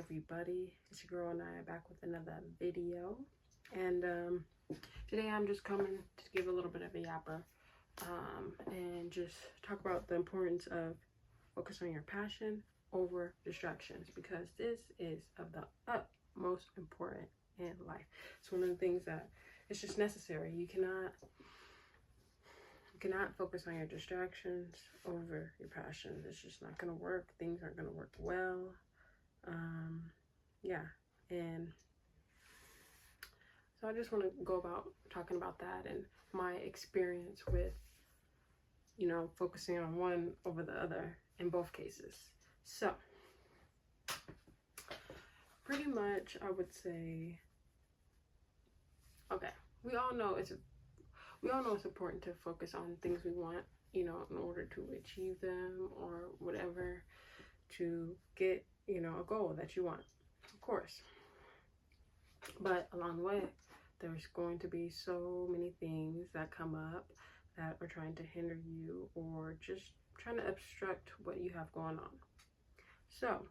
everybody, it's your girl Naya back with another video. And today I'm just coming to give a little bit of a yapper and just talk about the importance of focus on your passion over distractions, because this is of the utmost important in life. It's one of the things that it's just necessary. You cannot focus on your distractions over your passions. It's just not going to work. Things aren't going to work well. Yeah, and so I just want to go about talking about that and my experience with, focusing on one over the other in both cases. So pretty much I would say, okay, we all know it's important to focus on things we want, in order to achieve them or whatever, to get, a goal that you want, of course. But along the way, there's going to be so many things that come up that are trying to hinder you or just trying to obstruct what you have going on. So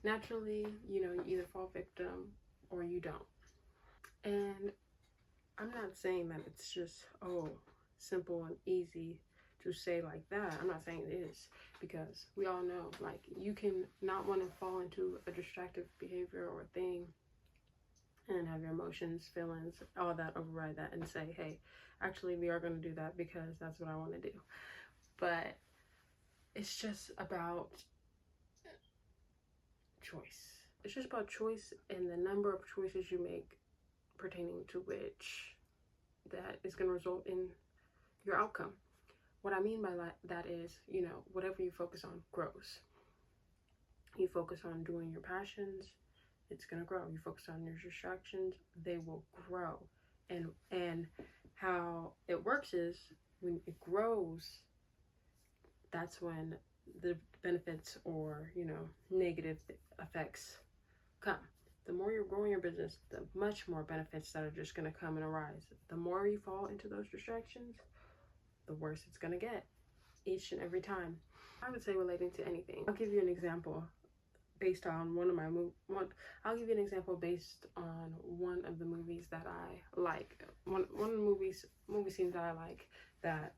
naturally, you either fall victim or you don't. And I'm not saying that it's just, simple and easy to say like that. I'm not saying it is, because we all know, like, you can not want to fall into a distractive behavior or thing and have your emotions, feelings, all that override that and say, hey, actually we are going to do that because that's what I want to do. But it's just about choice. It's just about choice and the number of choices you make pertaining to which that is going to result in your outcome. What I mean by that is, whatever you focus on grows. You focus on doing your passions, it's going to grow. You focus on your distractions, they will grow. And how it works is, when it grows, that's when the benefits or, negative effects come. The more you're growing your business, the much more benefits that are just going to come and arise. The more you fall into those distractions, the worse it's going to get each and every time. I would say relating to anything. I'll give you an example based on I'll give you an example based on one of the movies that I like. One of the movie scenes that I like that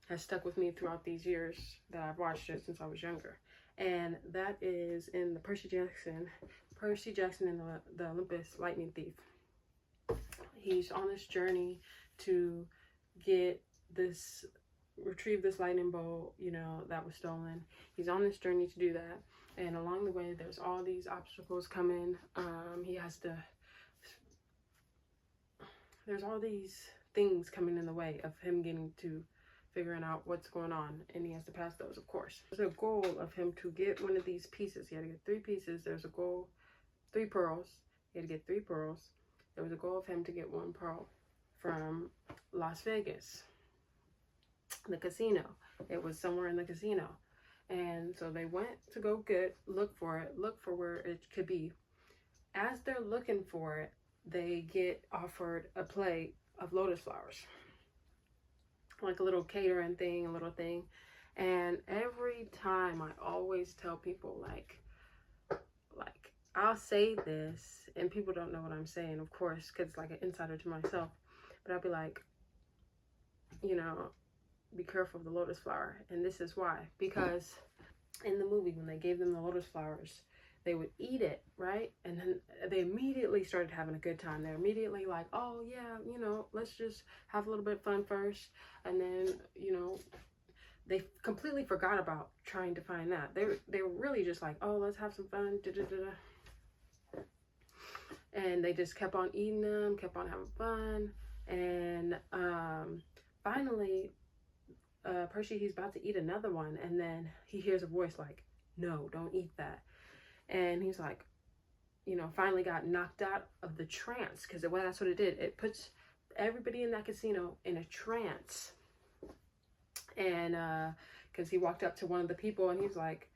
has stuck with me throughout these years that I've watched it since I was younger. And that is in the Percy Jackson and the Olympus Lightning Thief. He's on this journey to retrieve this lightning bolt, that was stolen. He's on this journey to do that. And along the way, there's all these obstacles coming. There's all these things coming in the way of him getting to figuring out what's going on, and he has to pass those, of course. There's a goal of him to get one of these pieces. He had to get 3 pieces. There's a goal, 3 pearls. He had to get 3 pearls. There was a goal of him to get 1 pearl from Las Vegas, the casino. It was somewhere in the casino. And so they went to go look for where it could be. As they're looking for it, they get offered a plate of lotus flowers, like a little catering thing, a little thing. And every time I always tell people, like I'll say this and people don't know what I'm saying, of course, because it's like an insider to myself, but I'll be like, be careful of the lotus flower. And this is why. Because in the movie, when they gave them the lotus flowers, they would eat it, right? And then they immediately started having a good time. They're immediately like, oh yeah, let's just have a little bit of fun first. And then, they completely forgot about trying to find that. They were really just like, oh, let's have some fun. And they just kept on eating them, kept on having fun. And finally, Percy, he's about to eat another one, and then he hears a voice like, no, don't eat that. And he's like, finally got knocked out of the trance, because that's what it did. It puts everybody in that casino in a trance. And because he walked up to one of the people and he's like,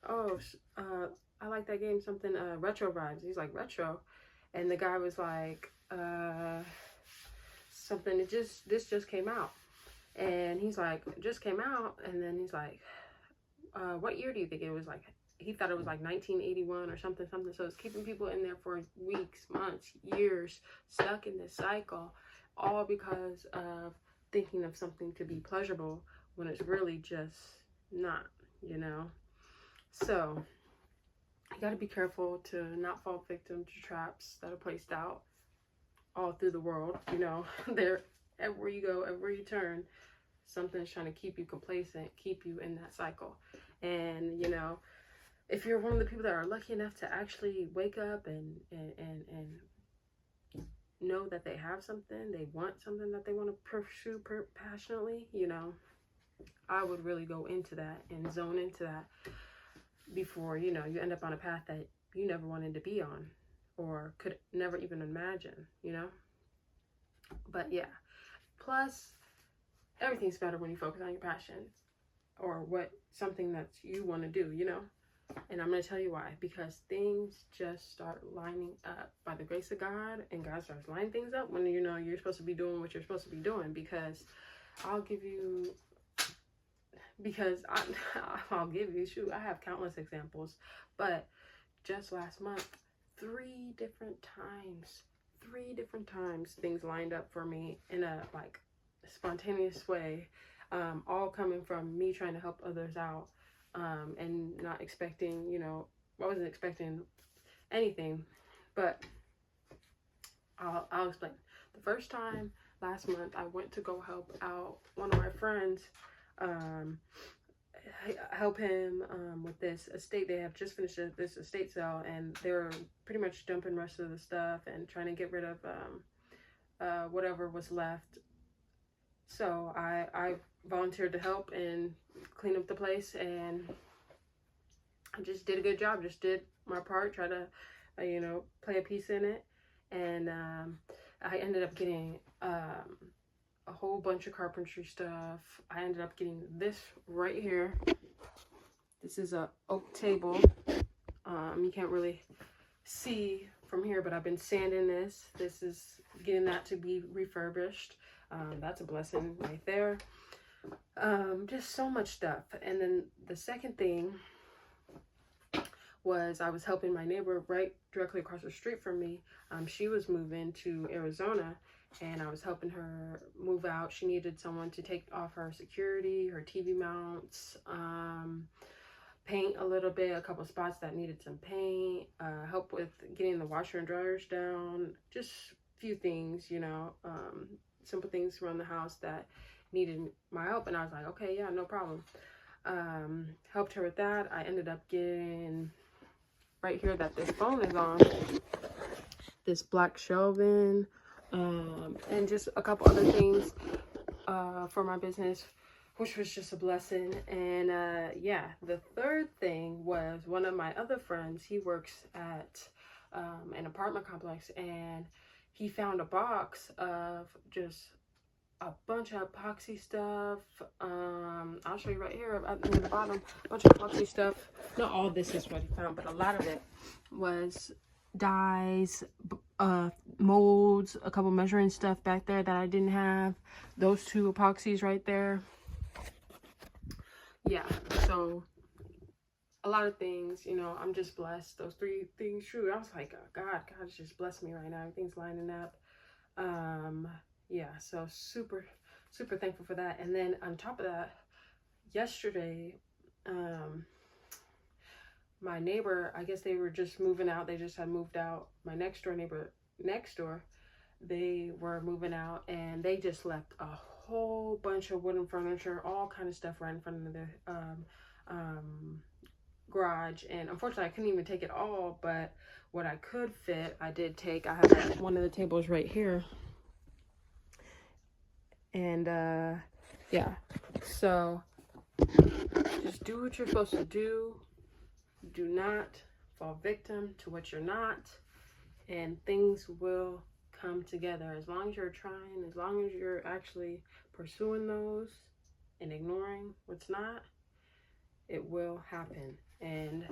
oh, I like that game, something retro vibes. He's like, retro? And the guy was like, something, this just came out. And he's like, just came out. And then he's like, what year do you think? It was like he thought it was like 1981 or something. So it's keeping people in there for weeks, months, years, stuck in this cycle, all because of thinking of something to be pleasurable when it's really just not, you know? So you got to be careful to not fall victim to traps that are placed out all through the world. You know, they're everywhere you go, everywhere you turn, something's trying to keep you complacent, keep you in that cycle. And, you know, if you're one of the people that are lucky enough to actually wake up and know that they have something, they want something that they want to pursue passionately, you know, I would really go into that and zone into that before, you know, you end up on a path that you never wanted to be on or could never even imagine, you know. But yeah, plus everything's better when you focus on your passion or what something that you want to do, you know. And I'm going to tell you why. Because things just start lining up by the grace of God, and God starts lining things up when, you know, you're supposed to be doing what you're supposed to be doing. Because I'll give you, shoot, I have countless examples. But just last month, three different times things lined up for me in a like spontaneous way, all coming from me trying to help others out, and not expecting, you know, I wasn't expecting anything. But I'll explain. The first time last month, I went to go help out one of my friends, help him with this estate. They have just finished this estate sale, and they're pretty much dumping rest of the stuff and trying to get rid of whatever was left. So I volunteered to help and clean up the place, and I just did a good job. Just did my part, try to you know, play a piece in it. And I ended up getting a whole bunch of carpentry stuff. I ended up getting this right here. This is a oak table. You can't really see from here, but I've been sanding this. This is getting that to be refurbished. That's a blessing right there. Just so much stuff. And then the second thing was I was helping my neighbor right directly across the street from me. She was moving to Arizona, and I was helping her move out. She needed someone to take off her security, her TV mounts, paint a little bit, a couple of spots that needed some paint, help with getting the washer and dryers down, just a few things, you know, simple things around the house that needed my help. And I was like, okay, yeah, no problem. Helped her with that. I ended up getting right here that this phone is on, this black shelving, and just a couple other things for my business, which was just a blessing. And yeah, the third thing was one of my other friends. He works at an apartment complex, and he found a box of just a bunch of epoxy stuff. I'll show you right here at the bottom, a bunch of epoxy stuff. Not all this is what he found, but a lot of it was dyes, molds, a couple measuring stuff back there that I didn't have. Those two epoxies right there. Yeah, so a lot of things, you know, I'm just blessed. Those three things true. I was like, oh, God's just blessed me right now. Everything's lining up. Yeah, so super thankful for that. And then on top of that, yesterday, my neighbor, I guess they were just moving out. They just had moved out. My next door neighbor next door, they were moving out, and they just left a whole bunch of wooden furniture, all kind of stuff right in front of the garage. And unfortunately I couldn't even take it all, but what I could fit, I did take. I have one of the tables right here. And yeah, so just do what you're supposed to do. Do not fall victim to what you're not, and things will come together. As long as you're trying, as long as you're actually pursuing those and ignoring what's not, it will happen. And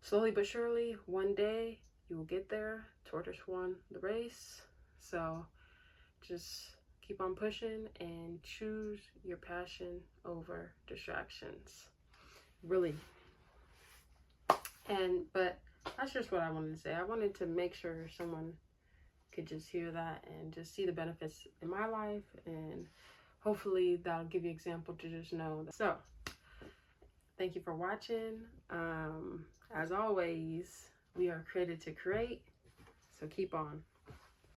slowly but surely, one day you will get there. Tortoise won the race. So just keep on pushing and choose your passion over distractions. Really. But that's just what I wanted to say. I wanted to make sure someone could just hear that and just see the benefits in my life, and hopefully that'll give you an example to just know that. So thank you for watching. As always, we are created to create, so keep on.